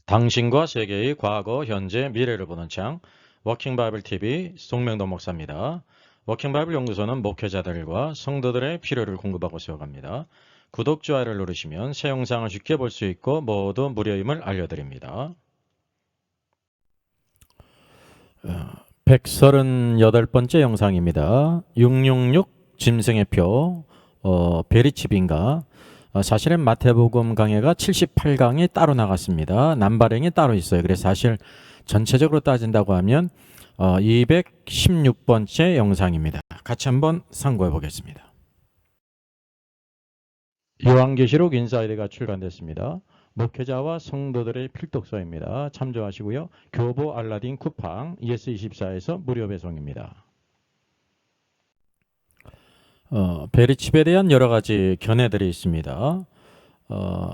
당신과 세계의 과거, 현재, 미래를 보는 창 워킹 바이블 TV 송명도 목사입니다. 워킹 바이블 연구소는 목회자들과 성도들의 필요를 공급하고 세워갑니다. 구독, 좋아요를 누르시면 새 영상을 쉽게 볼 수 있고 모두 무료임을 알려드립니다. 138번째 영상입니다. 666 짐승의 표, 베리칩인가? 사실은 마태복음 강해가 78강이 따로 나갔습니다. 남발행이 따로 있어요. 그래서 사실 전체적으로 따진다고 하면 216번째 영상입니다. 같이 한번 상고해 보겠습니다. 요한계시록 인사이드가 출간됐습니다. 목회자와 성도들의 필독서입니다. 참조하시고요. 교보 알라딘 쿠팡 ES24에서 무료 배송입니다. 베리칩에 대한 여러 가지 견해들이 있습니다.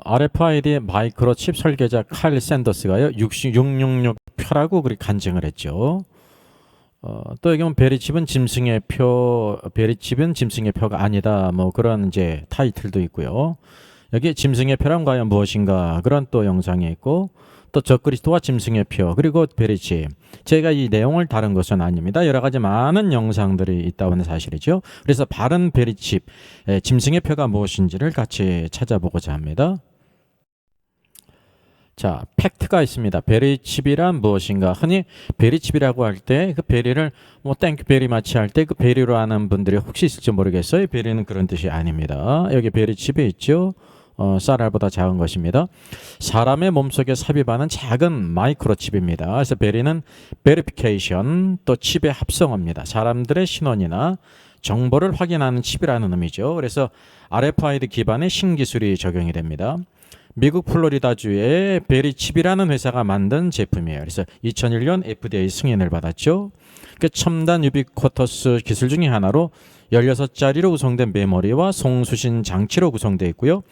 RFID 마이크로칩 설계자 칼 샌더스가요 666 표라고 그렇게 간증을 했죠. 또 여기 보면 베리칩은 짐승의 표, 베리칩은 짐승의 표가 아니다. 뭐 그런 이제 타이틀도 있고요. 여기 짐승의 표란 과연 무엇인가 그런 또 영상이 있고 또 적그리스도와 짐승의 표 그리고 베리칩 제가 이 내용을 다룬 것은 아닙니다. 여러 가지 많은 영상들이 있다는 사실이죠. 그래서 바른 베리칩 짐승의 표가 무엇인지를 같이 찾아보고자 합니다. 자, 팩트가 있습니다. 베리칩이란 무엇인가? 흔히 베리칩이라고 할 때 그 베리를 뭐 땡큐 베리 마치 할 때 그 베리로 하는 분들이 혹시 있을지 모르겠어요. 베리는 그런 뜻이 아닙니다. 여기 베리칩이 있죠. 쌀알보다 작은 것입니다. 사람의 몸속에 삽입하는 작은 마이크로칩입니다. 그래서 베리는 베리피케이션 또 칩의 합성어입니다. 사람들의 신원이나 정보를 확인하는 칩이라는 의미죠. 그래서 RFID 기반의 신기술이 적용이 됩니다. 미국 플로리다주의 베리칩이라는 회사가 만든 제품이에요. 그래서 2001년 FDA 승인을 받았죠. 그 첨단 유비쿼터스 기술 중에 하나로 16자리로 구성된 메모리와 송수신 장치로 구성되어 있고요.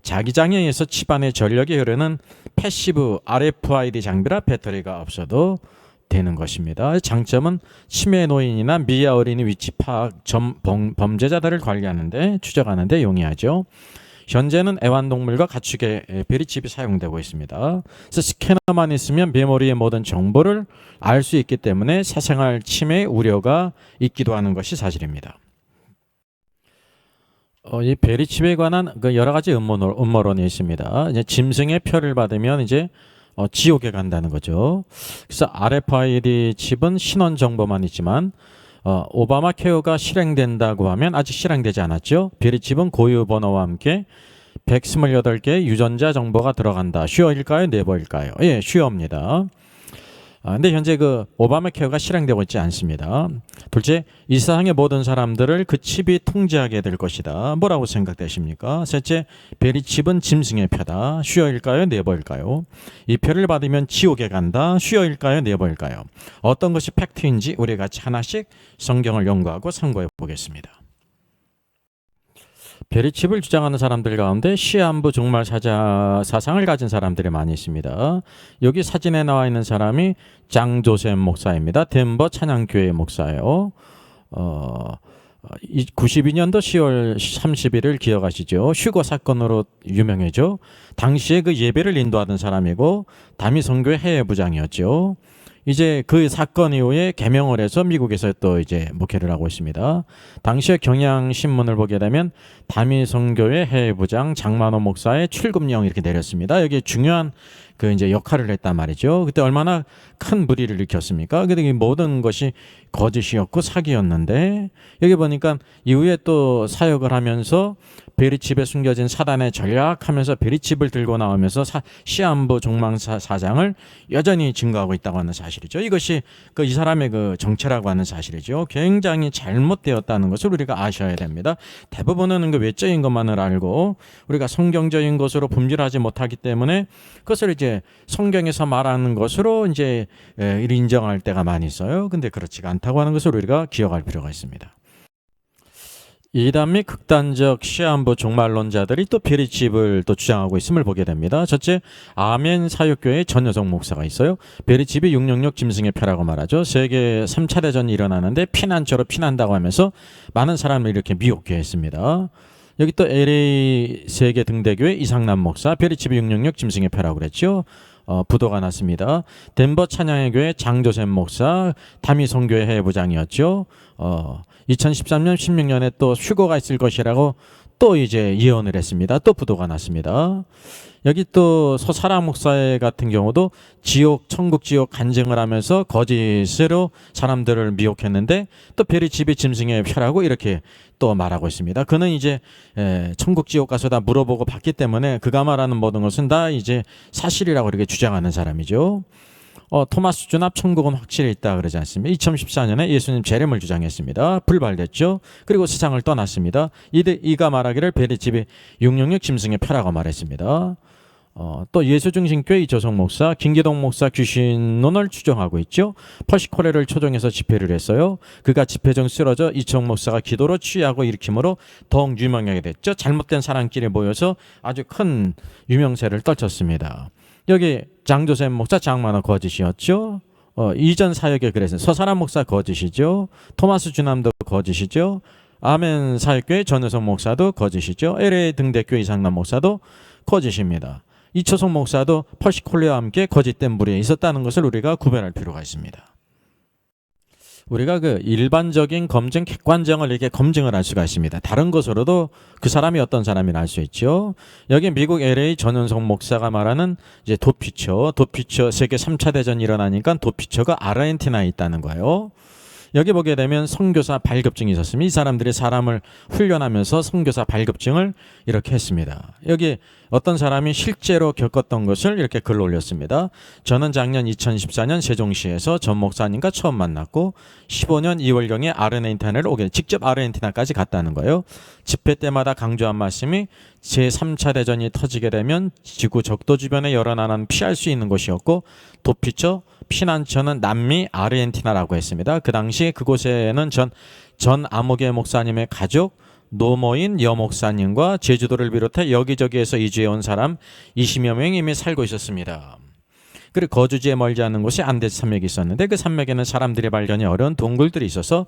자기장에 의해서 칩 안에 전력이 흐르는 패시브 RFID 장비라 배터리가 없어도 되는 것입니다. 장점은 치매 노인이나 미아 어린이 위치 파악, 범죄자들을 관리하는데 추적하는데 용이하죠. 현재는 애완동물과 가축에 베리칩이 사용되고 있습니다. 그래서 스캐너만 있으면 메모리의 모든 정보를 알 수 있기 때문에 사생활 침해 우려가 있기도 하는 것이 사실입니다. 이 베리칩에 관한 여러 가지 음모론이 있습니다. 이제 짐승의 표를 받으면 이제 지옥에 간다는 거죠. 그래서 RFID 칩은 신원 정보만 있지만 오바마 케어가 실행된다고 하면 아직 실행되지 않았죠. 베리칩은 고유 번호와 함께 128개의 유전자 정보가 들어간다. 슈어일까요? 네버일까요? 예, 슈어입니다. 근데 현재 그 오바마 케어가 실행되고 있지 않습니다. 둘째, 이 세상의 모든 사람들을 그 칩이 통제하게 될 것이다. 뭐라고 생각되십니까? 셋째, 베리칩은 짐승의 표다. 슈어일까요? 네버일까요? 이 표를 받으면 지옥에 간다. 슈어일까요? 네버일까요? 어떤 것이 팩트인지 우리 같이 하나씩 성경을 연구하고 상고해 보겠습니다. 베리칩을 주장하는 사람들 가운데 시한부 종말 사상을 가진 사람들이 많이 있습니다. 여기 사진에 나와 있는 사람이 장조셉 목사입니다. 덴버 찬양교회 목사예요. 92년도 10월 31일 기억하시죠? 휴거 사건으로 유명해죠. 당시에 그 예배를 인도하던 사람이고 다미 선교회 해외 부장이었죠. 이제 그 사건 이후에 개명을 해서 미국에서 또 이제 목회를 하고 있습니다. 당시에 경향신문을 보게 되면 다미 선교회 해외부장 장만호 목사의 출금령 이렇게 내렸습니다. 여기 중요한 그 이제 역할을 했단 말이죠. 그때 얼마나 큰 불의를 일으켰습니까? 근데 이 모든 것이 거짓이었고 사기였는데 여기 보니까 이후에 또 사역을 하면서 베리칩에 숨겨진 사단의 전략하면서 베리칩을 들고 나오면서 시한부 종망사상을 여전히 증거하고 있다고 하는 사실이죠. 이것이 이 사람의 그 정체라고 하는 사실이죠. 굉장히 잘못되었다는 것을 우리가 아셔야 됩니다. 대부분은 그 외적인 것만을 알고 우리가 성경적인 것으로 분별하지 못하기 때문에 그것을 이제 성경에서 말하는 것으로 이제 인정할 때가 많이 있어요. 근데 그렇지가 않다고 하는 것을 우리가 기억할 필요가 있습니다. 이단 및 극단적 시한부 종말론자들이 또 베리칩을 또 주장하고 있음을 보게 됩니다. 첫째, 아멘 사역교회의 전여성 목사가 있어요. 베리칩이 666 짐승의 표라고 말하죠. 세계 3차 대전이 일어나는데 피난처로 피난다고 하면서 많은 사람을 이렇게 미혹해 했습니다. 여기 또 LA 세계 등대교회 이상남 목사 베리칩이 666 짐승의 표라고 그랬죠. 부도가 났습니다. 덴버 찬양의 교회 장조셉 목사, 다미성교회 해부장이었죠. 2013년, 16년에 또 휴거가 있을 것이라고 또 이제 예언을 했습니다. 또 부도가 났습니다. 여기 또 소사라 목사 같은 경우도 지옥, 천국, 지옥 간증을 하면서 거짓으로 사람들을 미혹했는데 또 별이 집이 짐승의 표라고 이렇게 또 말하고 있습니다. 그는 이제 천국, 지옥 가서 다 물어보고 봤기 때문에 그가 말하는 모든 것은 다 이제 사실이라고 이렇게 주장하는 사람이죠. 토마스 준합 천국은 확실히 있다 그러지 않습니까? 2014년에 예수님 재림을 주장했습니다. 불발됐죠. 그리고 세상을 떠났습니다. 이가 말하기를 별의 집이 666 짐승의 표라고 말했습니다. 또 예수중심교회 이조성 목사, 김기동 목사 귀신론을 추종하고 있죠. 퍼시코레를 초종해서 집회를 했어요. 그가 집회 중 쓰러져 이청 목사가 기도로 취하고 일으킴으로 더욱 유명하게 됐죠. 잘못된 사람끼리 모여서 아주 큰 유명세를 떨쳤습니다. 여기 장조셉 목사 장만호 거짓이었죠. 이전 사역에 그래서 서사라 목사 거짓이죠. 토마스 주남도 거짓이죠. 아멘 사역교회 전효성 목사도 거짓이죠. LA 등대교회 이상남 목사도 거짓입니다. 이초성 목사도 퍼시콜레와 함께 거짓된 무리에 있었다는 것을 우리가 구별할 필요가 있습니다. 우리가 그 일반적인 검증, 객관정을 이렇게 검증을 할 수가 있습니다. 다른 것으로도 그 사람이 어떤 사람인지 알 수 있죠. 여기 미국 LA 전현성 목사가 말하는 이제 도피처 세계 3차 대전이 일어나니까 도피처가 아르헨티나에 있다는 거예요. 여기 보게 되면 선교사 발급증이 있었습니다. 이 사람들이 사람을 훈련하면서 선교사 발급증을 이렇게 했습니다. 여기 어떤 사람이 실제로 겪었던 것을 이렇게 글을 올렸습니다. 저는 작년 2014년 세종시에서 전 목사님과 처음 만났고 15년 2월경에 아르헨티나를 오게 직접 아르헨티나까지 갔다는 거예요. 집회 때마다 강조한 말씀이 제3차 대전이 터지게 되면 지구 적도 주변의 여러 나라는 피할 수 있는 곳이었고 도피처 피난처는 남미 아르헨티나라고 했습니다. 그 당시 그곳에는 전 아무개 목사님의 가족, 노모인 여목사님과 제주도를 비롯해 여기저기에서 이주해온 사람 20여 명이 이미 살고 있었습니다. 그리고 거주지에 멀지 않은 곳에 안데스 산맥이 있었는데 그 산맥에는 사람들이 발견이 어려운 동굴들이 있어서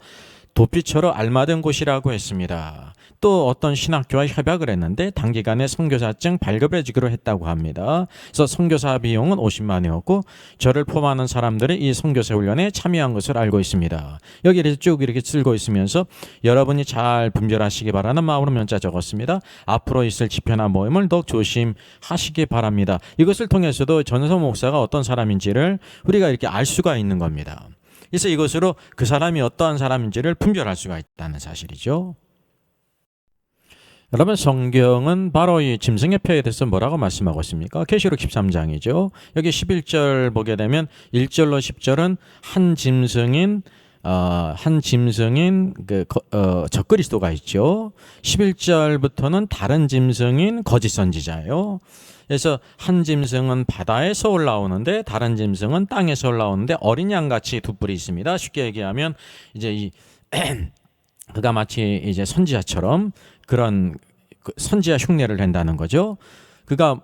도피처로 알맞은 곳이라고 했습니다. 또 어떤 신학교와 협약을 했는데 단기간에 선교사증 발급해 주기로 했다고 합니다. 그래서 선교사 비용은 50만 원이었고 저를 포함하는 사람들이 이 선교사 훈련에 참여한 것을 알고 있습니다. 여기를 쭉 이렇게 쓸고 있으면서 여러분이 잘 분별하시기 바라는 마음으로 문자 적었습니다. 앞으로 있을 집회나 모임을 더욱 조심하시기 바랍니다. 이것을 통해서도 전성 목사가 어떤 사람인지를 우리가 이렇게 알 수가 있는 겁니다. 그래서 이것으로 그 사람이 어떠한 사람인지를 분별할 수가 있다는 사실이죠. 여러분 성경은 바로 이 짐승의 표에 대해서 뭐라고 말씀하고 있습니까? 계시록 13장이죠. 여기 11절 보게 되면 1절로 10절은 한 짐승인 적그리스도가 있죠. 11절부터는 다른 짐승인 거짓 선지자예요. 그래서 한 짐승은 바다에서 올라오는데 다른 짐승은 땅에서 올라오는데 어린 양같이 두 뿔이 있습니다. 쉽게 얘기하면 이제 그가 마치 이제 선지자처럼 그런 선지자 흉내를 낸다는 거죠. 그가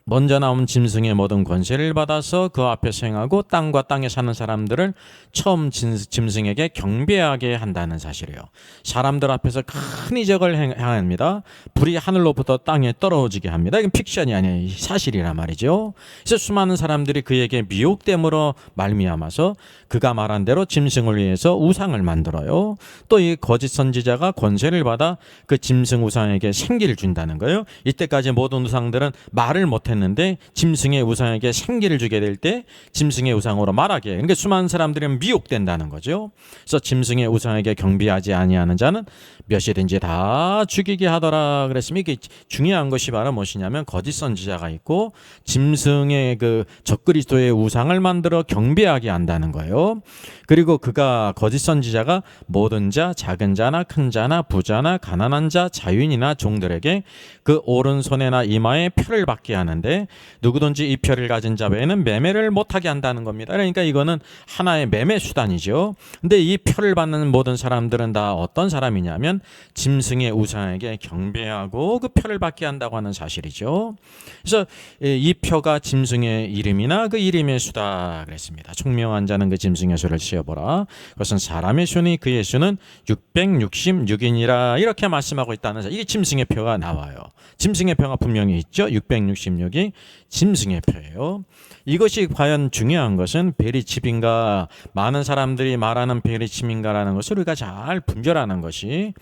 먼저 나온 짐승의 모든 권세를 받아서 그 앞에서 행하고 땅과 땅에 사는 사람들을 처음 짐승에게 경배하게 한다는 사실이에요. 사람들 앞에서 큰 이적을 행합니다. 불이 하늘로부터 땅에 떨어지게 합니다. 이건 픽션이 아니에요. 사실이란 말이죠. 그래서 수많은 사람들이 그에게 미혹됨으로 말미암아서 그가 말한 대로 짐승을 위해서 우상을 만들어요. 또 이 거짓 선지자가 권세를 받아 그 짐승 우상에게 생기를 준다는 거예요. 이때까지 모든 우상들은 말을 못했는데 짐승의 우상에게 생기를 주게 될 때 짐승의 우상으로 말하게 해요. 그러니까 수많은 사람들은 미혹된다는 거죠. 그래서 짐승의 우상에게 경배하지 아니하는 자는 몇이든지 다 죽이게 하더라 그랬으면 이게 중요한 것이 바로 무엇이냐면 거짓 선지자가 있고 짐승의 그 적그리스도의 우상을 만들어 경배하게 한다는 거예요. 그리고 그가 거짓 선지자가 모든 자, 작은 자나 큰 자나 부자나 가난한 자, 자유인이나 종들에게 그 오른손에나 이마에 표를 받게 하는데 누구든지 이 표를 가진 자 외에는 매매를 못하게 한다는 겁니다. 그러니까 이거는 하나의 매매 수단이죠. 근데 이 표를 받는 모든 사람들은 다 어떤 사람이냐면 짐승의 우상에게 경배하고 그 표를 받게 한다고 하는 사실이죠. 그래서 이 표가 짐승의 이름이나 그 이름의 수다 그랬습니다. 총명한 자는 그 짐승의 수를 지어보라. 그것은 사람의 수니 그의 수는 666이니라 이렇게 말씀하고 있다는 사실. 이게 짐승의 표가 나와요. 짐승의 표가 분명히 있죠. 666이. 능력이 짐승의 표예요. 이것이 과연 중요한 것은 베리칩인가, 많은 사람들이 말하는 베리칩인가라는 것을 우리가 잘 분별하는 것이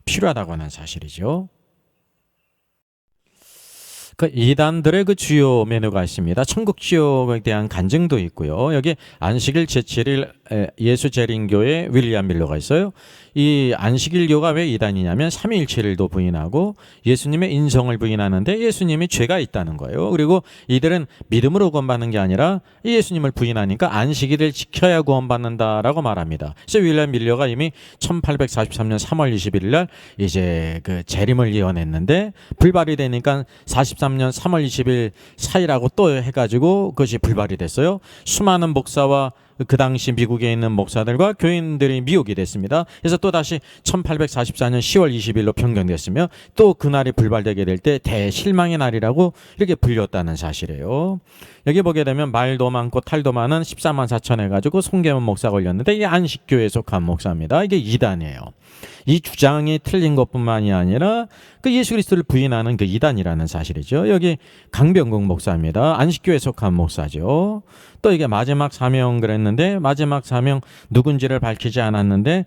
필요하다고 하는 사실이죠. 그 이단들의 그 주요 메뉴가 있습니다. 천국 지옥에 대한 간증도 있고요. 여기 안식일 제7일 예수 재림교회 윌리엄 밀러가 있어요. 이 안식일교가 왜 이단이냐면 삼위일체를도 부인하고 예수님의 인성을 부인하는데 예수님이 죄가 있다는 거예요. 그리고 이들은 믿음으로 구원받는 게 아니라 예수님을 부인하니까 안식일을 지켜야 구원받는다라고 말합니다. 그래서 윌리엄 밀러가 이미 1843년 3월 21일 날 이제 그 재림을 예언했는데 불발이 되니까 43년 3월 20일 사이라고 또 해가지고 그것이 불발이 됐어요. 수많은 목사와 그 당시 미국에 있는 목사들과 교인들이 미혹이 됐습니다. 그래서 또 다시 1844년 10월 20일로 변경됐으며 또 그날이 불발되게 될 때 대실망의 날이라고 이렇게 불렸다는 사실이에요. 여기 보게 되면 말도 많고 탈도 많은 14만 4천 해가지고 송계문 목사가 올렸는데 이게 안식교에 속한 목사입니다. 이게 이단이에요. 이 주장이 틀린 것뿐만이 아니라 그 예수 그리스도를 부인하는 그 이단이라는 사실이죠. 여기 강병국 목사입니다. 안식교에 속한 목사죠. 또 이게 마지막 사명 그랬는데 마지막 사명 누군지를 밝히지 않았는데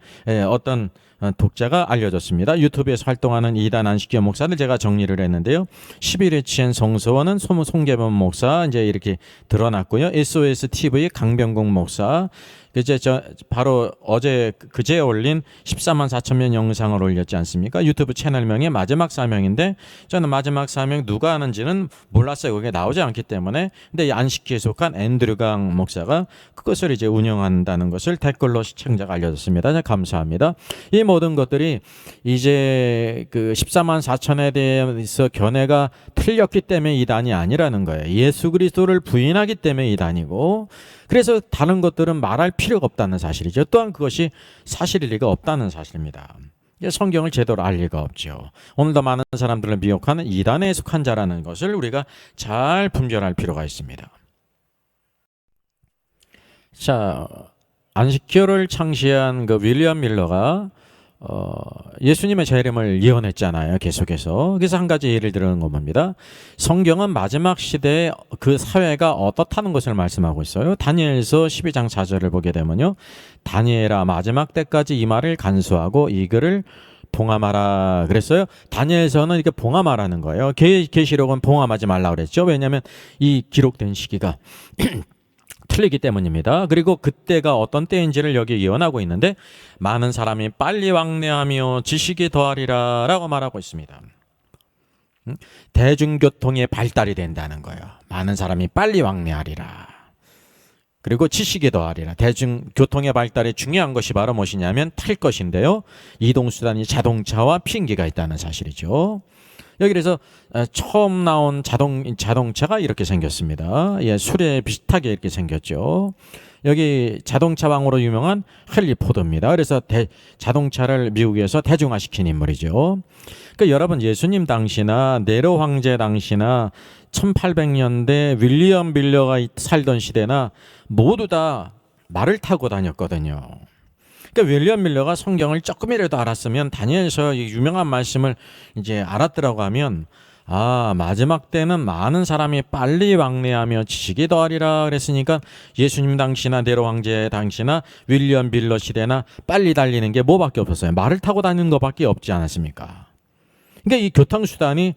어떤 독자가 알려줬습니다. 유튜브에서 활동하는 이단 안식교 목사들 제가 정리를 했는데요. 11회 치엔 성서원은 송계범 목사 이제 이렇게 드러났고요. SOS TV 강병국 목사 이제 바로 그제 올린 14만 4천 명 영상을 올렸지 않습니까? 유튜브 채널명이 마지막 사명인데 저는 마지막 사명 누가 하는지는 몰랐어요. 그게 나오지 않기 때문에. 근데 이 안식교에 속한 앤드류강 목사가 그것을 이제 운영한다는 것을 댓글로 시청자가 알려줬습니다. 감사합니다. 이 모든 것들이 이제 그 14만 4천에 대해서 견해가 틀렸기 때문에 이단이 아니라는 거예요. 예수 그리스도를 부인하기 때문에 이단이고 그래서 다른 것들은 말할 필요가 없다는 사실이죠. 또한 그것이 사실일 리가 없다는 사실입니다. 성경을 제대로 알 리가 없죠. 오늘도 많은 사람들을 미혹하는 이단에 속한 자라는 것을 우리가 잘 분별할 필요가 있습니다. 자, 안식교를 창시한 그 윌리엄 밀러가 예수님의 재림을 예언했잖아요. 계속해서. 그래서 한 가지 예를 들은 겁니다. 성경은 마지막 시대에 그 사회가 어떻다는 것을 말씀하고 있어요. 다니엘서 12장 4절을 보게 되면요. 다니엘아 마지막 때까지 이 말을 간수하고 이 글을 봉함하라 그랬어요. 다니엘서는 이렇게 봉함하라는 거예요. 계시록은 봉함하지 말라 그랬죠. 왜냐하면 이 기록된 시기가 틀리기 때문입니다. 그리고 그때가 어떤 때인지를 여기 예언하고 있는데 많은 사람이 빨리 왕래하며 지식이 더하리라 라고 말하고 있습니다. 대중교통의 발달이 된다는 거예요. 많은 사람이 빨리 왕래하리라. 그리고 지식이 더하리라. 대중교통의 발달에 중요한 것이 바로 무엇이냐면 탈 것인데요. 이동수단이 자동차와 비행기가 있다는 사실이죠. 여기 그래서 처음 나온 자동차가 이렇게 생겼습니다. 예, 술에 비슷하게 이렇게 생겼죠. 여기 자동차왕으로 유명한 헨리 포드입니다. 그래서 자동차를 미국에서 대중화시킨 인물이죠. 그러니까 여러분 예수님 당시나 네로 황제 당시나 1800년대 윌리엄 밀러가 살던 시대나 모두 다 말을 타고 다녔거든요. 그러니까 윌리엄 밀러가 성경을 조금이라도 알았으면 다니엘서 유명한 말씀을 이제 알았더라고 하면 마지막 때는 많은 사람이 빨리 왕래하며 지식이 더하리라 그랬으니까 예수님 당시나 네로 황제 당시나 윌리엄 밀러 시대나 빨리 달리는 게 뭐밖에 없었어요. 말을 타고 다니는 것밖에 없지 않았습니까? 그러니까 이 교통수단이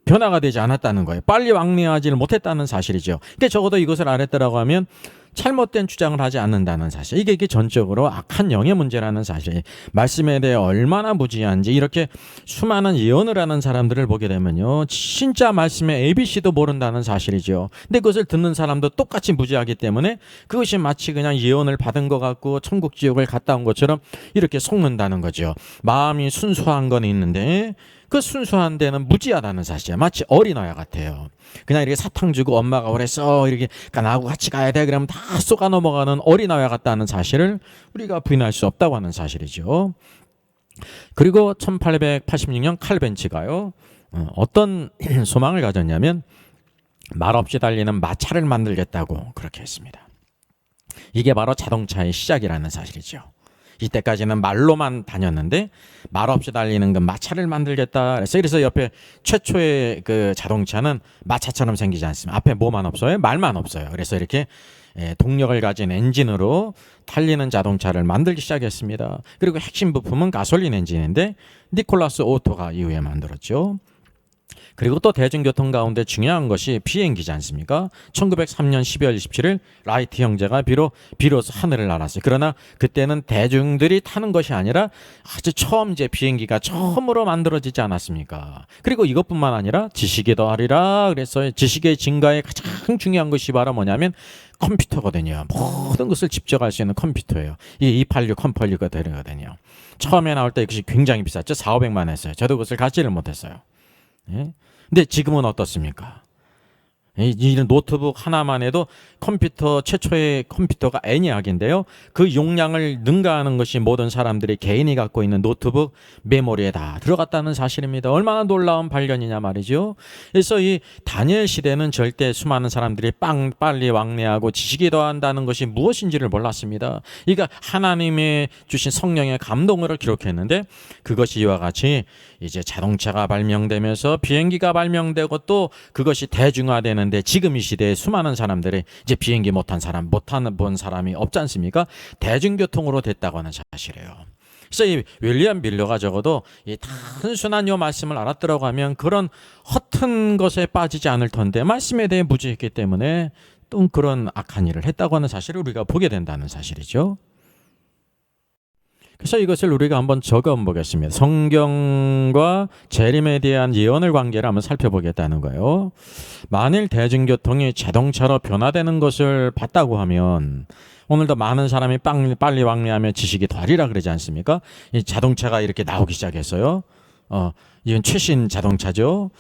변화가 되지 않았다는 거예요. 빨리 왕래하지를 못했다는 사실이죠. 그러니까 적어도 이것을 알았더라고 하면 잘못된 주장을 하지 않는다는 사실. 이게 전적으로 악한 영의 문제라는 사실. 말씀에 대해 얼마나 무지한지 이렇게 수많은 예언을 하는 사람들을 보게 되면요. 진짜 말씀의 ABC도 모른다는 사실이죠. 근데 그것을 듣는 사람도 똑같이 무지하기 때문에 그것이 마치 그냥 예언을 받은 것 같고 천국 지옥을 갔다 온 것처럼 이렇게 속는다는 거죠. 마음이 순수한 건 있는데 그 순수한 데는 무지하다는 사실이야. 마치 어린아이 같아요. 그냥 이렇게 사탕 주고 엄마가 그랬어 이렇게 나하고 같이 가야 돼 그러면 다 쏘가 넘어가는 어린아이 같다는 사실을 우리가 부인할 수 없다고 하는 사실이죠. 그리고 1886년 칼벤치가요 어떤 소망을 가졌냐면 말없이 달리는 마차를 만들겠다고 그렇게 했습니다. 이게 바로 자동차의 시작이라는 사실이죠. 이때까지는 말로만 다녔는데 말 없이 달리는 그 마차를 만들겠다. 그래서 옆에 최초의 그 자동차는 마차처럼 생기지 않습니다. 앞에 뭐만 없어요? 말만 없어요. 그래서 이렇게 동력을 가진 엔진으로 달리는 자동차를 만들기 시작했습니다. 그리고 핵심 부품은 가솔린 엔진인데 니콜라스 오토가 이후에 만들었죠. 그리고 또 대중교통 가운데 중요한 것이 비행기지 않습니까? 1903년 12월 27일 라이트 형제가 비로소 하늘을 날았어요. 그러나 그때는 대중들이 타는 것이 아니라 아주 처음 이제 비행기가 처음으로 만들어지지 않았습니까? 그리고 이것뿐만 아니라 지식이 더하리라 그래서 지식의 증가에 가장 중요한 것이 바로 뭐냐면 컴퓨터거든요. 모든 것을 집적할 수 있는 컴퓨터예요. 이게 286 컴퍼일러가 되거든요. 처음에 나올 때 그것이 굉장히 비쌌죠. 4,500만 했어요. 저도 그것을 갖지를 못했어요. 예? 근데 지금은 어떻습니까? 이 노트북 하나만 해도 컴퓨터 최초의 컴퓨터가 애니악인데요. 그 용량을 능가하는 것이 모든 사람들이 개인이 갖고 있는 노트북 메모리에 다 들어갔다는 사실입니다. 얼마나 놀라운 발견이냐 말이죠. 그래서 이 다니엘 시대는 절대 수많은 사람들이 빨리 왕래하고 지식이 더한다는 것이 무엇인지를 몰랐습니다. 그러니까 하나님의 주신 성령의 감동으로 기록했는데 그것이 이와 같이 이제 자동차가 발명되면서 비행기가 발명되고 또 그것이 대중화되는데 지금 이 시대에 수많은 사람들이 이제 비행기 못 본 사람이 없지 않습니까? 대중교통으로 됐다고 하는 사실이에요. 그래서 이 윌리엄 밀러가 적어도 이 단순한 요 말씀을 알았더라고 하면 그런 허튼 것에 빠지지 않을 텐데 말씀에 대해 무지했기 때문에 또 그런 악한 일을 했다고 하는 사실을 우리가 보게 된다는 사실이죠. 그래서 이것을 우리가 한번 적어 보겠습니다. 성경과 재림에 대한 예언을 관계를 한번 살펴보겠다는 거예요. 만일 대중교통이 자동차로 변화되는 것을 봤다고 하면 오늘도 많은 사람이 빨리 왕래하며 지식이 더하리라 그러지 않습니까? 이 자동차가 이렇게 나오기 시작했어요. 이건 최신 자동차죠.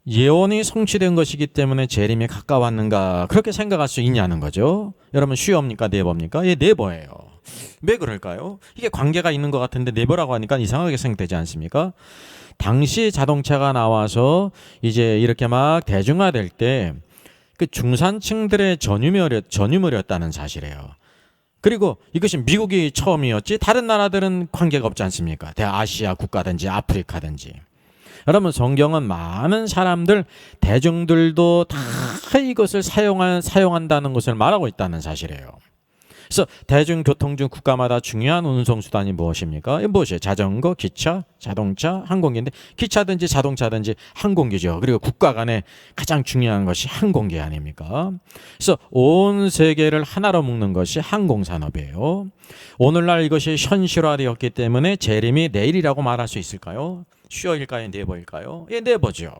예언이 성취된 것이기 때문에 재림이 가까웠는가 그렇게 생각할 수 있냐는 거죠. 여러분 쉬웁니까 네버입니까? 예, 네버예요. 왜 그럴까요? 이게 관계가 있는 것 같은데 네버라고 하니까 이상하게 생각되지 않습니까? 당시 자동차가 나와서 이제 이렇게 막 대중화될 때 그 중산층들의 전유물이었다는 사실이에요. 그리고 이것이 미국이 처음이었지 다른 나라들은 관계가 없지 않습니까? 대아시아 국가든지 아프리카든지. 여러분 성경은 많은 사람들 대중들도 다 이것을 사용한다는 것을 말하고 있다는 사실이에요. 그래서 대중교통 중 국가마다 중요한 운송수단이 무엇입니까? 무엇이에요? 자전거, 기차, 자동차, 항공기인데 기차든지 자동차든지 항공기죠. 그리고 국가 간에 가장 중요한 것이 항공기 아닙니까? 그래서 온 세계를 하나로 묶는 것이 항공산업이에요. 오늘날 이것이 현실화되었기 때문에 재림이 내일이라고 말할 수 있을까요? 슈어일까요? 네버일까요? 예, 네버죠.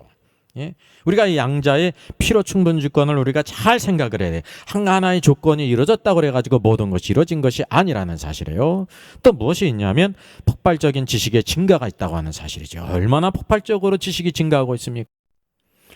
예? 우리가 이 양자의 필요 충분 주권을 우리가 잘 생각을 해야 돼. 하나의 조건이 이루어졌다고 그래가지고 모든 것이 이루어진 것이 아니라는 사실이에요. 또 무엇이 있냐면 폭발적인 지식의 증가가 있다고 하는 사실이죠. 얼마나 폭발적으로 지식이 증가하고 있습니까?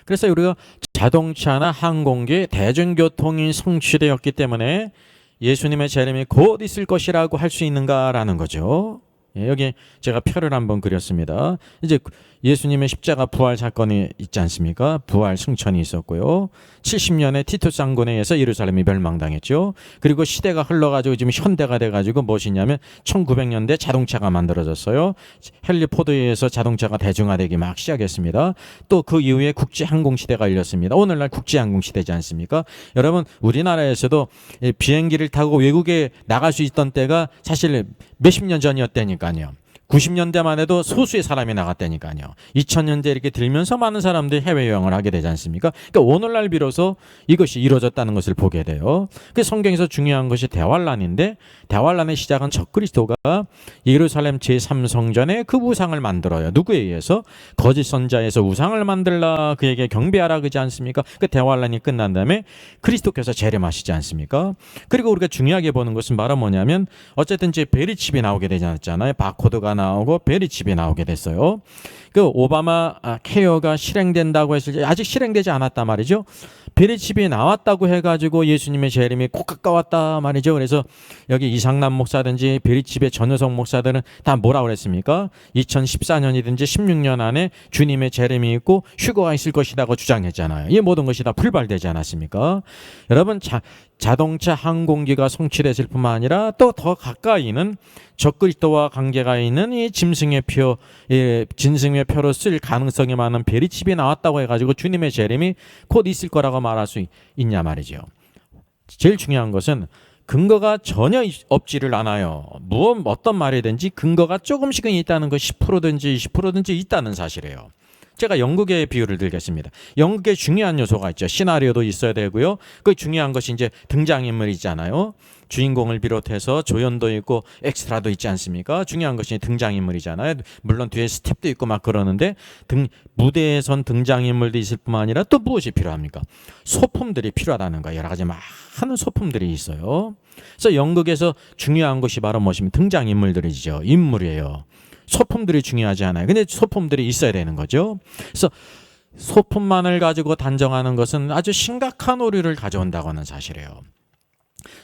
그래서 우리가 자동차나 항공기, 대중교통이 성취되었기 때문에 예수님의 재림이 곧 있을 것이라고 할 수 있는가라는 거죠. 예, 여기 제가 표를 한번 그렸습니다. 이제 예수님의 십자가 부활 사건이 있지 않습니까? 부활 승천이 있었고요. 70년에 티투스 장군에 의해서 예루살렘이 멸망당했죠. 그리고 시대가 흘러가지고 지금 현대가 돼가지고 무엇이냐면 1900년대 자동차가 만들어졌어요. 헨리 포드에 의해서 자동차가 대중화되기 막 시작했습니다. 또 그 이후에 국제항공시대가 열렸습니다. 오늘날 국제항공시대지 않습니까? 여러분 우리나라에서도 비행기를 타고 외국에 나갈 수 있던 때가 사실 몇십 년 전이었다니까요. 90년대만 해도 소수의 사람이 나갔다니까요. 2000년대 이렇게 들면서 많은 사람들이 해외여행을 하게 되지 않습니까? 그러니까 오늘날 비로소 이것이 이루어졌다는 것을 보게 돼요. 그 성경에서 중요한 것이 대환란인데 대환란의 시작은 적그리스도가 예루살렘 제3성전에 그 우상을 만들어요. 누구에 의해서? 거짓 선자에서 우상을 만들라 그에게 경배하라 그러지 않습니까? 그 대환란이 끝난 다음에 그리스도께서 재림하시지 않습니까? 그리고 우리가 중요하게 보는 것은 바로 뭐냐면 어쨌든 이제 베리칩이 나오게 되지 않았잖아요. 바코드가 나오고 베리칩이 나오게 됐어요. 그 오바마 케어가 실행된다고 했을 때 아직 실행되지 않았단 말이죠. 베리칩이 나왔다고 해가지고 예수님의 재림이 꼭 가까웠다 말이죠. 그래서 여기 이상남 목사든지 베리칩의 전효성 목사들은 다 뭐라고 그랬습니까? 2014년이든지 16년 안에 주님의 재림이 있고 휴거가 있을 것이라고 주장했잖아요. 이 모든 것이 다 불발되지 않았습니까? 여러분 자동차, 항공기가 성취됐을 뿐만 아니라 또 더 가까이는 적그리스도와 관계가 있는 이 짐승의 표, 진승의 표로 쓸 가능성이 많은 베리칩이 나왔다고 해가지고 주님의 재림이 곧 있을 거라고 말할 수 있냐 말이죠. 제일 중요한 것은 근거가 전혀 없지를 않아요. 어떤 말이든지 근거가 조금씩은 있다는 거 10%든지 20%든지 있다는 사실이에요. 제가 연극의 비유를 들겠습니다. 연극에 중요한 요소가 있죠. 시나리오도 있어야 되고요. 그 중요한 것이 이제 등장인물이 있잖아요. 주인공을 비롯해서 조연도 있고 엑스트라도 있지 않습니까? 중요한 것이 등장인물이잖아요. 물론 뒤에 스텝도 있고 막 그러는데 무대에선 등장인물도 있을 뿐만 아니라 또 무엇이 필요합니까? 소품들이 필요하다는 거예요. 여러 가지 많은 소품들이 있어요. 그래서 연극에서 중요한 것이 바로 무엇이면 등장인물들이죠. 인물이에요. 소품들이 중요하지 않아요. 근데 소품들이 있어야 되는 거죠. 그래서 소품만을 가지고 단정하는 것은 아주 심각한 오류를 가져온다고 하는 사실이에요.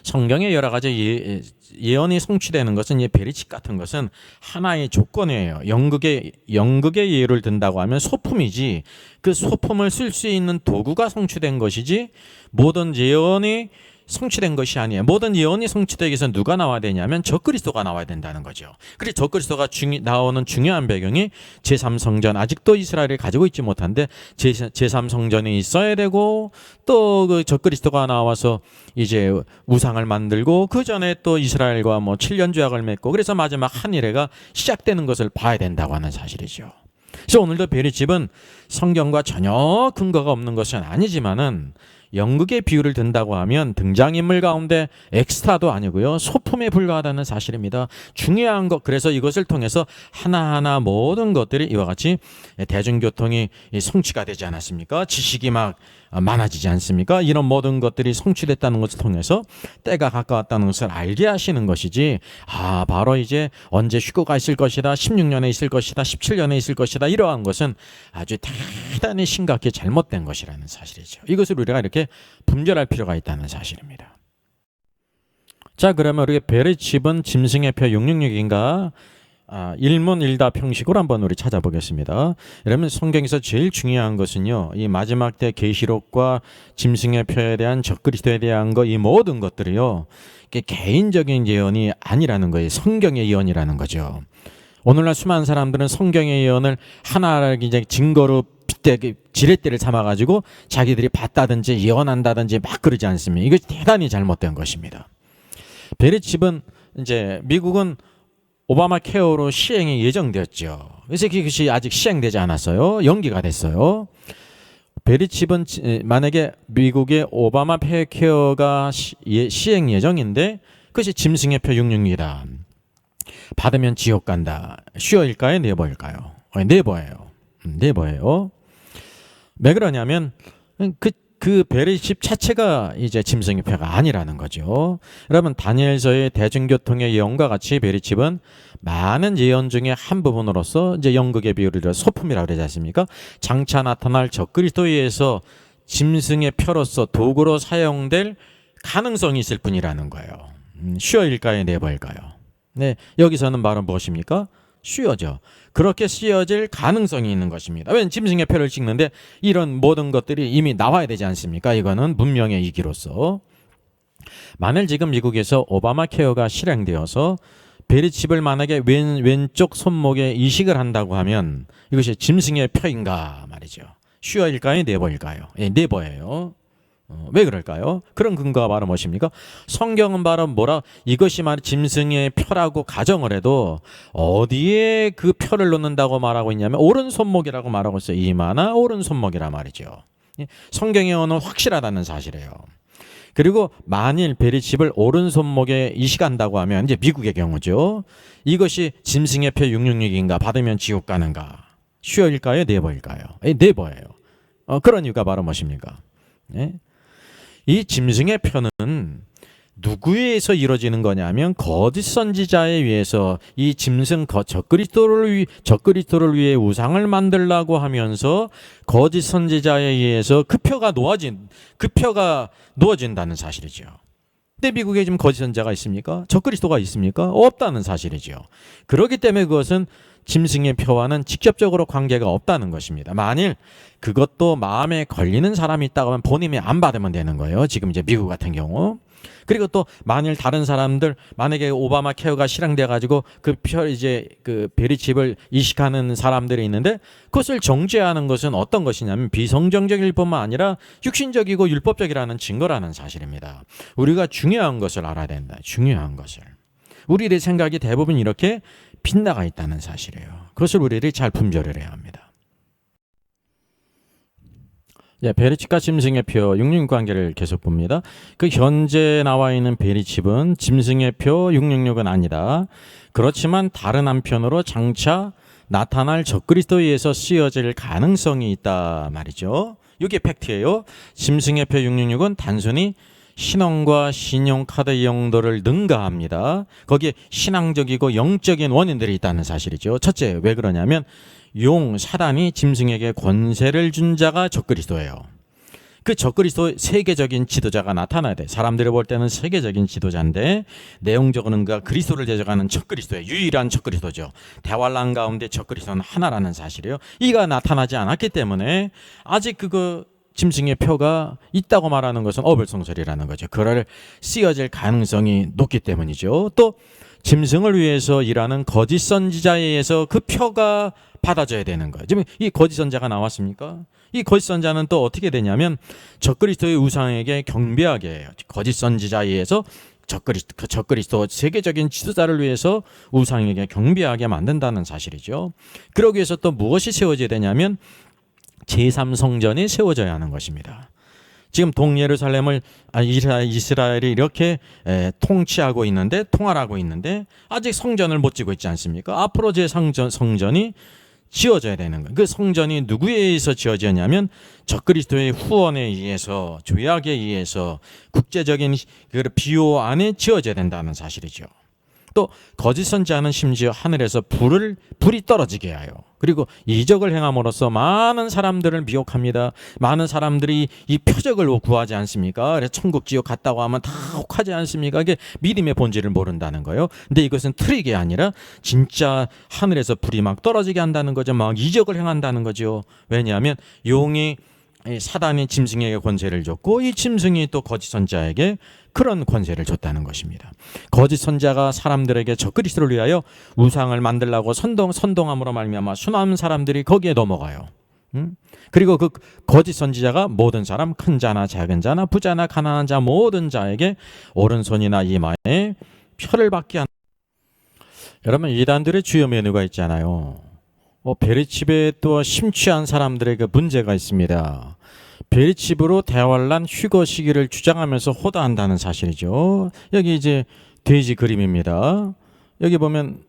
성경의 여러 가지 예언이 성취되는 것은 이 베리칩 같은 것은 하나의 조건이에요. 연극의 예를 든다고 하면 소품이지 그 소품을 쓸 수 있는 도구가 성취된 것이지 모든 예언이 성취된 것이 아니에요. 모든 예언이 성취되기 위해서 누가 나와야 되냐면 적그리스도가 나와야 된다는 거죠. 그래서 적그리스도가 나오는 중요한 배경이 제3성전, 아직도 이스라엘이 가지고 있지 못한데 제3성전이 있어야 되고 또 그 적그리스도가 나와서 이제 우상을 만들고 그 전에 또 이스라엘과 7년 죄악을 맺고 그래서 마지막 한 일회가 시작되는 것을 봐야 된다고 하는 사실이죠. 그래서 오늘도 베리칩은 성경과 전혀 근거가 없는 것은 아니지만은 연극의 비유를 든다고 하면 등장인물 가운데 엑스트라도 아니고요. 소품에 불과하다는 사실입니다. 중요한 것, 그래서 이것을 통해서 하나하나 모든 것들이 이와 같이 대중교통이 성취가 되지 않았습니까? 지식이 막 많아지지 않습니까? 이런 모든 것들이 성취됐다는 것을 통해서 때가 가까웠다는 것을 알게 하시는 것이지 바로 이제 언제 휴거가 있을 것이다, 16년에 있을 것이다, 17년에 있을 것이다 이러한 것은 아주 대단히 심각히 잘못된 것이라는 사실이죠. 이것을 우리가 이렇게 분별할 필요가 있다는 사실입니다. 자, 그러면 우리 베리칩은 짐승의 표 666인가? 일문일답 형식으로 한번 우리 찾아보겠습니다. 여러분 성경에서 제일 중요한 것은요, 이 마지막 때 계시록과 짐승의 표에 대한 적그리스도에 대한 이 모든 것들이요, 이게 개인적인 예언이 아니라는 거예요. 성경의 예언이라는 거죠. 오늘날 수많은 사람들은 성경의 예언을 하나를 이제 증거로 지렛대를 삼아가지고 자기들이 봤다든지 예언한다든지 막 그러지 않습니까? 이것이 대단히 잘못된 것입니다. 베리칩은 이제 미국은 오바마 케어로 시행이 예정되었죠. 그래서 그것이 아직 시행되지 않았어요. 연기가 됐어요. 베리칩은 만약에 미국의 오바마 케어가 시행 예정인데 그것이 짐승의 표 666이다. 받으면 지옥 간다. 슈어일까요? 네버일까요? 네버예요. 네버예요. 왜 그러냐면 그 베리칩 자체가 이제 짐승의 표가 아니라는 거죠. 여러분 다니엘서의 대중교통의 예언과 같이 베리칩은 많은 예언 중에 한 부분으로서 이제 연극의 비유를 소품이라고 그러지 않습니까? 장차 나타날 적그리스도에 의해서 짐승의 표로서 도구로 사용될 가능성이 있을 뿐이라는 거예요. 슈어일까요? 네버일까요? 네, 여기서는 바로 무엇입니까? 씌워져. 그렇게 씌워질 가능성이 있는 것입니다. 왜냐하면 짐승의 표를 찍는데 이런 모든 것들이 이미 나와야 되지 않습니까? 이거는 문명의 이기로서. 만일 지금 미국에서 오바마 케어가 실행되어서 베리칩을 만약에 왼쪽 손목에 이식을 한다고 하면 이것이 짐승의 표인가 말이죠. 슈어일까요? 네버일까요? 예, 네버예요. 왜 그럴까요? 그런 근거가 바로 무엇입니까? 성경은 바로 이것이 말 짐승의 표라고 가정을 해도 어디에 그 표를 놓는다고 말하고 있냐면 오른손목이라고 말하고 있어요. 이마나 오른손목이라 말이죠. 성경의 언어는 확실하다는 사실이에요. 그리고 만일 베리칩을 오른손목에 이식한다고 하면 이제 미국의 경우죠. 이것이 짐승의 표 666인가 받으면 지옥 가는가? 슈어일까요? 네버일까요? 네버예요. 그런 이유가 바로 무엇입니까? 네? 이 짐승의 표는 누구에 의해서 이루어지는 거냐면 거짓 선지자에 의해서 이 짐승 적그리스도를 위해 우상을 만들라고 하면서 거짓 선지자에 의해서 그 표가 놓아진다는 사실이죠. 근데 미국에 지금 거짓 선지자가 있습니까? 적그리스도가 있습니까? 없다는 사실이죠. 그렇기 때문에 그것은 짐승의 표와는 직접적으로 관계가 없다는 것입니다. 만일 그것도 마음에 걸리는 사람이 있다고 하면 본인이 안 받으면 되는 거예요. 지금 이제 미국 같은 경우. 그리고 또 만일 다른 사람들, 만약에 오바마 케어가 실행돼 가지고 그 베리칩을 이식하는 사람들이 있는데 그것을 정죄하는 것은 어떤 것이냐면 비성경적일 뿐만 아니라 육신적이고 율법적이라는 증거라는 사실입니다. 우리가 중요한 것을 알아야 된다. 중요한 것을. 우리의 생각이 대부분 이렇게 빗나가 있다는 사실이에요. 그것을 우리들이 잘 분별을 해야 합니다. 베리칩과 짐승의 표, 육륜관계를 계속 봅니다. 그 현재 나와 있는 베리칩은 짐승의 표 666은 아니다. 그렇지만 다른 한편으로 장차 나타날 적그리스도에 의해서 쓰여질 가능성이 있다 말이죠. 이게 팩트예요. 짐승의 표 666은 단순히 신원과 신용카드 용도를 능가합니다. 거기에 신앙적이고 영적인 원인들이 있다는 사실이죠. 첫째, 왜 그러냐면 사단이 짐승에게 권세를 준 자가 적그리스도예요. 그 적그리스도 세계적인 지도자가 나타나야 돼. 사람들이 볼 때는 세계적인 지도자인데 내용적으로는 그리스도를 대적하는 적그리스도의 유일한 적그리스도죠. 대환란 가운데 적그리스도는 하나라는 사실이에요. 이가 나타나지 않았기 때문에 아직 짐승의 표가 있다고 말하는 것은 어불성설이라는 거죠. 그를 쓰여질 가능성이 높기 때문이죠. 또 짐승을 위해서 일하는 거짓 선지자에 의해서 그 표가 받아져야 되는 거예요. 지금 이 거짓 선자가 나왔습니까? 이 거짓 선자는 또 어떻게 되냐면 적그리스도의 우상에게 경배하게 해요. 거짓 선지자에 의해서 적그리스도 세계적인 지도자를 위해서 우상에게 경배하게 만든다는 사실이죠. 그러기 위해서 또 무엇이 세워져야 되냐면 제3성전이 세워져야 하는 것입니다. 지금 동예루살렘을 이스라엘이 이렇게 통치하고 있는데 통할하고 있는데 아직 성전을 못 지고 있지 않습니까? 앞으로 성전이 지어져야 되는 거예요. 그 성전이 누구에 의해서 지어졌냐면 적그리스도의 후원에 의해서 조약에 의해서 국제적인 비호 안에 지어져야 된다는 사실이죠. 또 거짓 선지자는 심지어 하늘에서 불이 떨어지게 해요. 그리고 이적을 행함으로써 많은 사람들을 미혹합니다. 많은 사람들이 이 표적을 구하지 않습니까? 그래서 천국 지옥 갔다고 하면 다 혹하지 않습니까? 이게 믿음의 본질을 모른다는 거예요. 근데 이것은 트릭이 아니라 진짜 하늘에서 불이 막 떨어지게 한다는 거죠. 막 이적을 행한다는 거죠. 왜냐하면 사단이 짐승에게 권세를 줬고 이 짐승이 또 거짓 선지자에게 그런 권세를 줬다는 것입니다. 거짓 선지자가 사람들에게 적그리스도를 위하여 우상을 만들라고 선동함으로 말미암아 수많은 사람들이 거기에 넘어가요. 그리고 그 거짓 선지자가 모든 사람, 큰 자나 작은 자나 부자나 가난한 자 모든 자에게 오른손이나 이마에 표를 받게 한다. 여러분, 이단들의 주요 메뉴가 있잖아요. 베리칩에 또 심취한 사람들에게 문제가 있습니다. 베리칩으로 대환란 휴거 시기를 주장하면서 호도한다는 사실이죠. 여기 이제 돼지 그림입니다. 여기 보면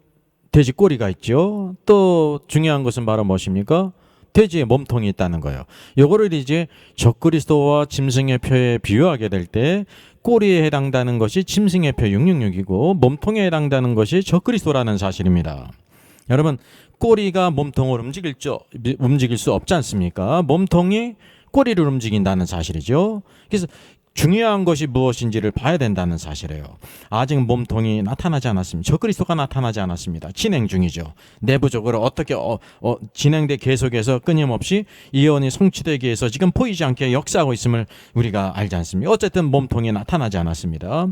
돼지 꼬리가 있죠. 또 중요한 것은 바로 무엇입니까? 돼지의 몸통이 있다는 거예요. 이거를 이제 적그리스도와 짐승의 표에 비유하게 될 때 꼬리에 해당되는 것이 짐승의 표 666이고 몸통에 해당되는 것이 적그리스도라는 사실입니다. 여러분, 꼬리가 몸통을 움직일 수 없지 않습니까? 몸통이 꼬리를 움직인다는 사실이죠. 그래서 중요한 것이 무엇인지를 봐야 된다는 사실이에요. 아직 몸통이 나타나지 않았습니다. 적그리스도가 나타나지 않았습니다. 진행 중이죠. 내부적으로 어떻게 진행돼 계속해서 끊임없이 예언이 성취되기 위해서 지금 보이지 않게 역사하고 있음을 우리가 알지 않습니까? 어쨌든 몸통이 나타나지 않았습니다.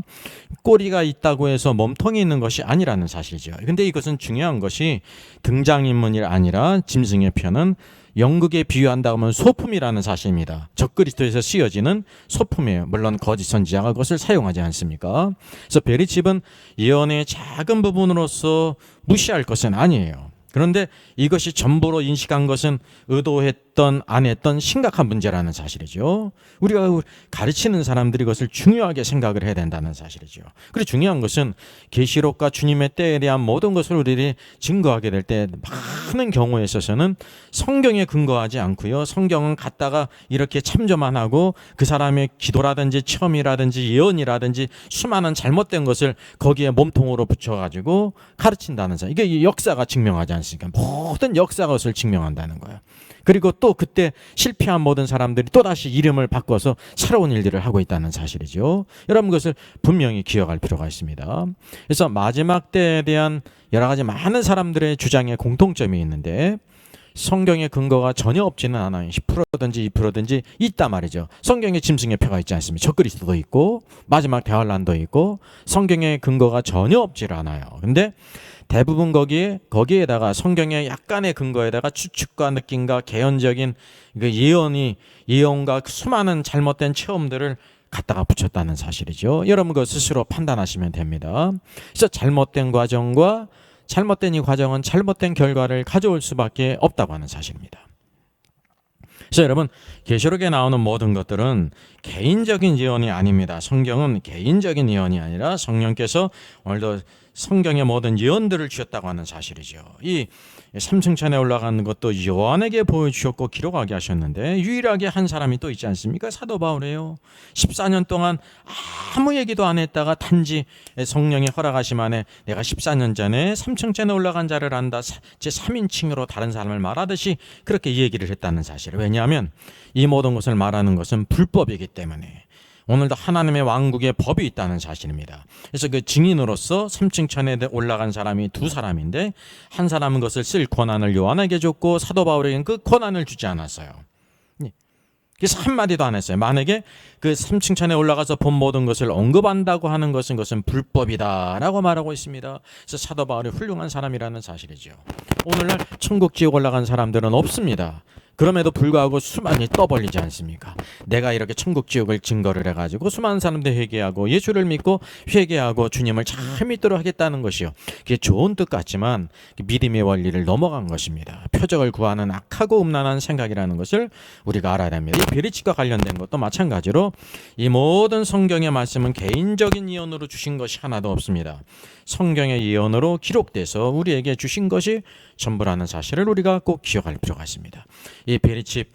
꼬리가 있다고 해서 몸통이 있는 것이 아니라는 사실이죠. 근데 이것은 중요한 것이 등장인물이 아니라 짐승의 표는 연극에 비유한다고 하면 소품이라는 사실입니다. 적그리스도에서 쓰여지는 소품이에요. 물론 거짓 선지자가 그것을 사용하지 않습니까? 그래서 베리칩은 예언의 작은 부분으로서 무시할 것은 아니에요. 그런데 이것이 전부로 인식한 것은 의도했던 안 했던 심각한 문제라는 사실이죠. 우리가 가르치는 사람들이 이것을 중요하게 생각을 해야 된다는 사실이죠. 그리고 중요한 것은 계시록과 주님의 때에 대한 모든 것을 우리들이 증거하게 될 때 많은 경우에 있어서는 성경에 근거하지 않고요. 성경은 갖다가 이렇게 참조만 하고 그 사람의 기도라든지 체험이라든지 예언이라든지 수많은 잘못된 것을 거기에 몸통으로 붙여가지고 가르친다는 사실. 이게 역사가 증명하지 않습니까? 모든 역사가 그것을 증명한다는 거예요. 그리고 또 그때 실패한 모든 사람들이 또다시 이름을 바꿔서 새로운 일들을 하고 있다는 사실이죠. 여러분 그것을 분명히 기억할 필요가 있습니다. 그래서 마지막 때에 대한 여러 가지 많은 사람들의 주장에 공통점이 있는데 성경의 근거가 전혀 없지는 않아요. 10%든지 2%든지 있단 말이죠. 성경에 짐승의 표가 있지 않습니까? 적그리스도도 있고 마지막 대환란도 있고 성경의 근거가 전혀 없질 않아요. 근데 대부분 거기에다가 성경의 약간의 근거에다가 추측과 느낌과 개연적인 그 예언과 수많은 잘못된 체험들을 갖다가 붙였다는 사실이죠. 여러분 그 스스로 판단하시면 됩니다. 그래서 잘못된 과정과 잘못된 이 과정은 잘못된 결과를 가져올 수밖에 없다고 하는 사실입니다. 그래서 여러분 계시록에 나오는 모든 것들은 개인적인 예언이 아닙니다. 성경은 개인적인 예언이 아니라 성령께서 오늘도 성경의 모든 예언들을 주셨다고 하는 사실이죠. 이 삼층천에 올라가는 것도 요한에게 보여주셨고 기록하게 하셨는데 유일하게 한 사람이 또 있지 않습니까? 사도 바울이에요. 14년 동안 아무 얘기도 안 했다가 단지 성령의 허락하심 안에 내가 14년 전에 삼층천에 올라간 자를 안다 제 3인칭으로 다른 사람을 말하듯이 그렇게 얘기를 했다는 사실. 왜냐하면 이 모든 것을 말하는 것은 불법이기 때문에 오늘도 하나님의 왕국의 법이 있다는 사실입니다. 그래서 그 증인으로서 3층 천에 올라간 사람이 두 사람인데 한 사람은 그것을 쓸 권한을 요한에게 줬고 사도 바울에게는 그 권한을 주지 않았어요. 그래서 한마디도 안 했어요. 만약에 그 3층 천에 올라가서 본 모든 것을 언급한다고 하는 것은 그것은 불법이다라고 말하고 있습니다. 그래서 사도 바울이 훌륭한 사람이라는 사실이죠. 오늘날 천국 지옥 올라간 사람들은 없습니다. 그럼에도 불구하고 수많이 떠벌리지 않습니까? 내가 이렇게 천국 지옥을 증거를 해가지고 수많은 사람들 회개하고 예수를 믿고 회개하고 주님을 잘 믿도록 하겠다는 것이요. 그게 좋은 뜻 같지만 믿음의 원리를 넘어간 것입니다. 표적을 구하는 악하고 음란한 생각이라는 것을 우리가 알아야 됩니다. 이 베리칩과 관련된 것도 마찬가지로 이 모든 성경의 말씀은 개인적인 예언으로 주신 것이 하나도 없습니다. 성경의 예언으로 기록돼서 우리에게 주신 것이 전부라는 사실을 우리가 꼭 기억할 필요가 있습니다. 이 베리칩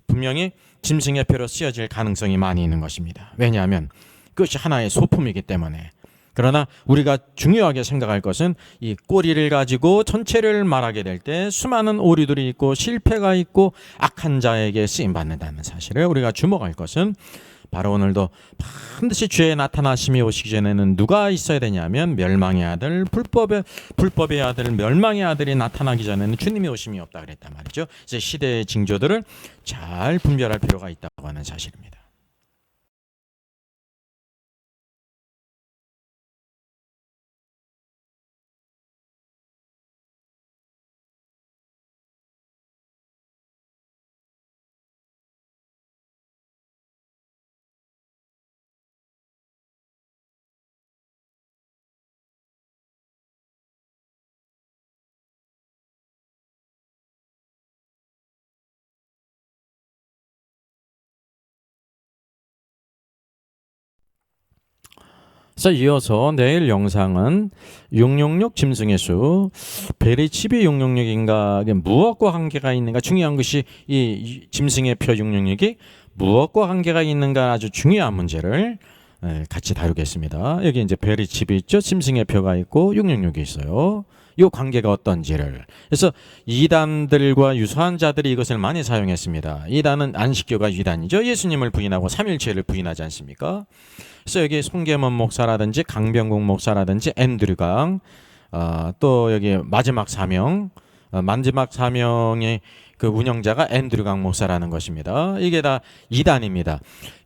분명히 짐승의 표로 쓰여질 가능성이 많이 있는 것입니다. 왜냐하면 그것이 하나의 소품이기 때문에. 그러나 우리가 중요하게 생각할 것은 이 꼬리를 가지고 전체를 말하게 될 때 수많은 오류들이 있고 실패가 있고 악한 자에게 쓰임받는다는 사실을 우리가 주목할 것은 바로 오늘도 반드시 주의 나타나심이 오시기 전에는 누가 있어야 되냐면 멸망의 아들, 불법의 아들, 멸망의 아들이 나타나기 전에는 주님이 오심이 없다 그랬단 말이죠. 이제 시대의 징조들을 잘 분별할 필요가 있다고 하는 사실입니다. 그래서 이어서 내일 영상은 666 짐승의 수, 베리칩이 666인가 무엇과 관계가 있는가 중요한 것이 이 짐승의 표 666이 무엇과 관계가 있는가 아주 중요한 문제를 같이 다루겠습니다. 여기 이제 베리칩이 있죠. 짐승의 표가 있고 666이 있어요. 이 관계가 어떤지를. 그래서 이단들과 유사한 자들이 이것을 많이 사용했습니다. 이단은 안식교가 이단이죠. 예수님을 부인하고 삼일체를 부인하지 않습니까? 그래서 여기 송계문 목사라든지 강병국 목사라든지 앤드류강 또 여기 마지막 사명의 그 운영자가 앤드류강 목사라는 것입니다. 이게 다 이단입니다.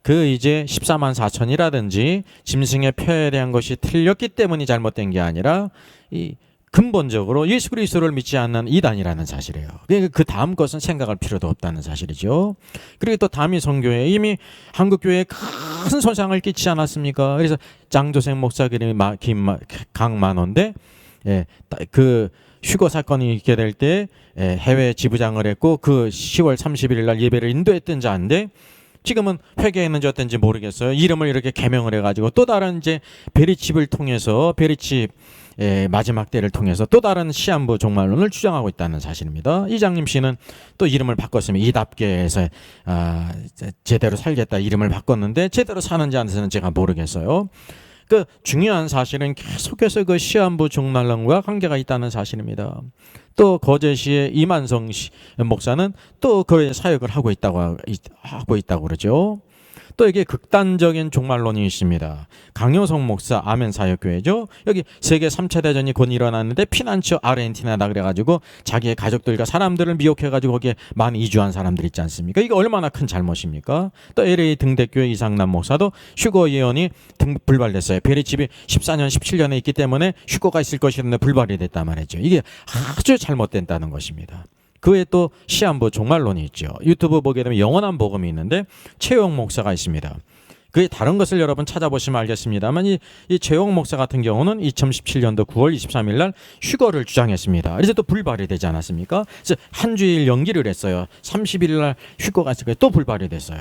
그 이제 14만 4천이라든지 짐승의 표에 대한 것이 틀렸기 때문이 잘못된 게 아니라 이 근본적으로 예수 그리스도를 믿지 않는 이단이라는 사실이에요. 그 다음 것은 생각할 필요도 없다는 사실이죠. 그리고 또 다미 선교회 이미 한국교회에 큰 손상을 끼치지 않았습니까? 그래서 장조생 목사 이름이 강만호인데 그 휴거 사건이 있게 될 때 해외 지부장을 했고 그 10월 31일 날 예배를 인도했던 자인데 지금은 회개했는지 어떤지 모르겠어요. 이름을 이렇게 개명을 해가지고 또 다른 이제 베리칩을 통해서 베리칩 마지막 때를 통해서 또 다른 시한부 종말론을 주장하고 있다는 사실입니다. 이장님 씨는 또 이름을 바꿨으면 이답게 해서 제대로 살겠다 이름을 바꿨는데 제대로 사는지 안 사는지 제가 모르겠어요. 그 중요한 사실은 계속해서 그 시한부 종말론과 관계가 있다는 사실입니다. 또 거제시의 이만성 목사는 또 그의 사역을 하고 있다고 그러죠. 또 이게 극단적인 종말론이 있습니다. 강효성 목사 아멘 사역교회죠. 여기 세계 3차 대전이 곧 일어났는데 피난처 아르헨티나다 그래가지고 자기의 가족들과 사람들을 미혹해가지고 거기에 많이 이주한 사람들 있지 않습니까? 이게 얼마나 큰 잘못입니까? 또 LA 등대교회 이상남 목사도 휴거 예언이 불발됐어요. 베리 집이 14년 17년에 있기 때문에 휴거가 있을 것이었는데 불발이 됐단 말이죠. 이게 아주 잘못된다는 것입니다. 그 외에 또 시한부 종말론이 있죠. 유튜브 보게 되면 영원한 복음이 있는데 최용 목사가 있습니다. 그게 다른 것을 여러분 찾아보시면 알겠습니다만 이 최용 목사 같은 경우는 2017년도 9월 23일 날 휴거를 주장했습니다. 그래서 또 불발이 되지 않았습니까? 그래서 한 주일 연기를 했어요. 30일 날 휴거가 있을 거예요. 또 불발이 됐어요.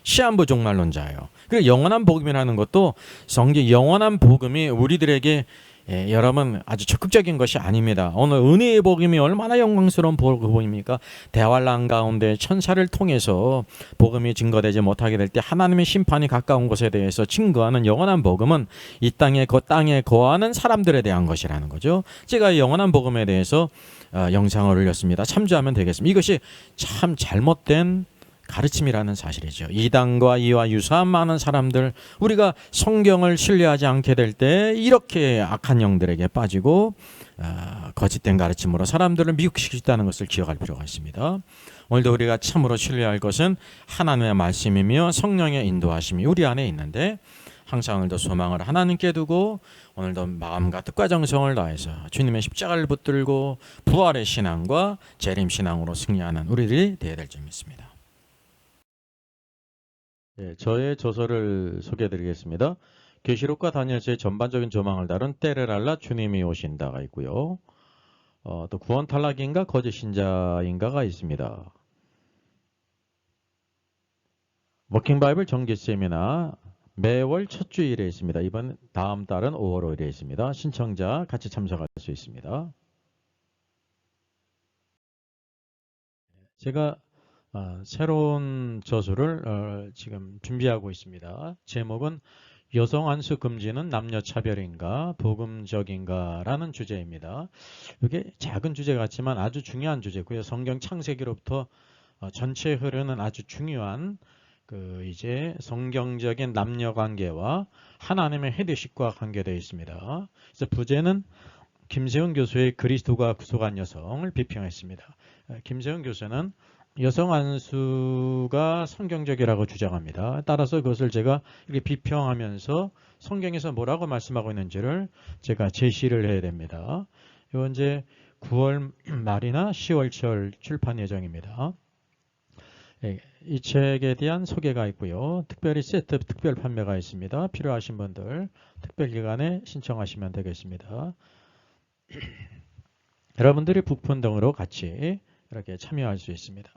시한부 종말론자예요. 그리고 영원한 복음이라는 것도 성경 영원한 복음이 우리들에게 여러분 아주 적극적인 것이 아닙니다. 오늘 은혜의 복음이 얼마나 영광스러운 복음입니까? 대환란 가운데 천사를 통해서 복음이 증거되지 못하게 될 때 하나님의 심판이 가까운 것에 대해서 증거하는 영원한 복음은 이 땅에 거하는 사람들에 대한 것이라는 거죠. 제가 영원한 복음에 대해서 영상을 올렸습니다. 참조하면 되겠습니다. 이것이 참 잘못된 가르침이라는 사실이죠. 이단과 이와 유사한 많은 사람들, 우리가 성경을 신뢰하지 않게 될 때 이렇게 악한 영들에게 빠지고 거짓된 가르침으로 사람들을 미혹시킬 수 있다는 것을 기억할 필요가 있습니다. 오늘도 우리가 참으로 신뢰할 것은 하나님의 말씀이며 성령의 인도하심이 우리 안에 있는데 항상 오늘도 소망을 하나님께 두고 오늘도 마음과 뜻과 정성을 다해서 주님의 십자가를 붙들고 부활의 신앙과 재림 신앙으로 승리하는 우리들이 되어야 될 점이 있습니다. 저의 저서를 소개해드리겠습니다. 계시록과 다니엘서의 전반적인 조망을 다룬 때를 알라 주님이 오신다가 있고요. 또 구원 탈락인가 거짓 신자인가가 있습니다. 워킹 바이블 정기 세미나 매월 첫 주일에 있습니다. 다음 달은 5월 5일에 있습니다. 신청자 같이 참석할 수 있습니다. 제가 새로운 저서를 지금 준비하고 있습니다. 제목은 여성 안수 금지는 남녀 차별인가 복음적인가 라는 주제입니다. 이게 작은 주제 같지만 아주 중요한 주제고요. 성경 창세기로부터 전체에 흐르는 아주 중요한 이제 성경적인 남녀 관계와 하나님의 헤드십과 관계되어 있습니다. 그래서 부제는 김세훈 교수의 그리스도가 구속한 여성을 비평했습니다. 김세훈 교수는 여성 안수가 성경적이라고 주장합니다. 따라서 그것을 제가 이렇게 비평하면서 성경에서 뭐라고 말씀하고 있는지를 제가 제시를 해야 됩니다. 이건 이제 9월 말이나 10월 초 출판 예정입니다. 이 책에 대한 소개가 있고요. 특별히 세트 특별 판매가 있습니다. 필요하신 분들 특별기간에 신청하시면 되겠습니다. 여러분들이 북폰 등으로 같이 이렇게 참여할 수 있습니다.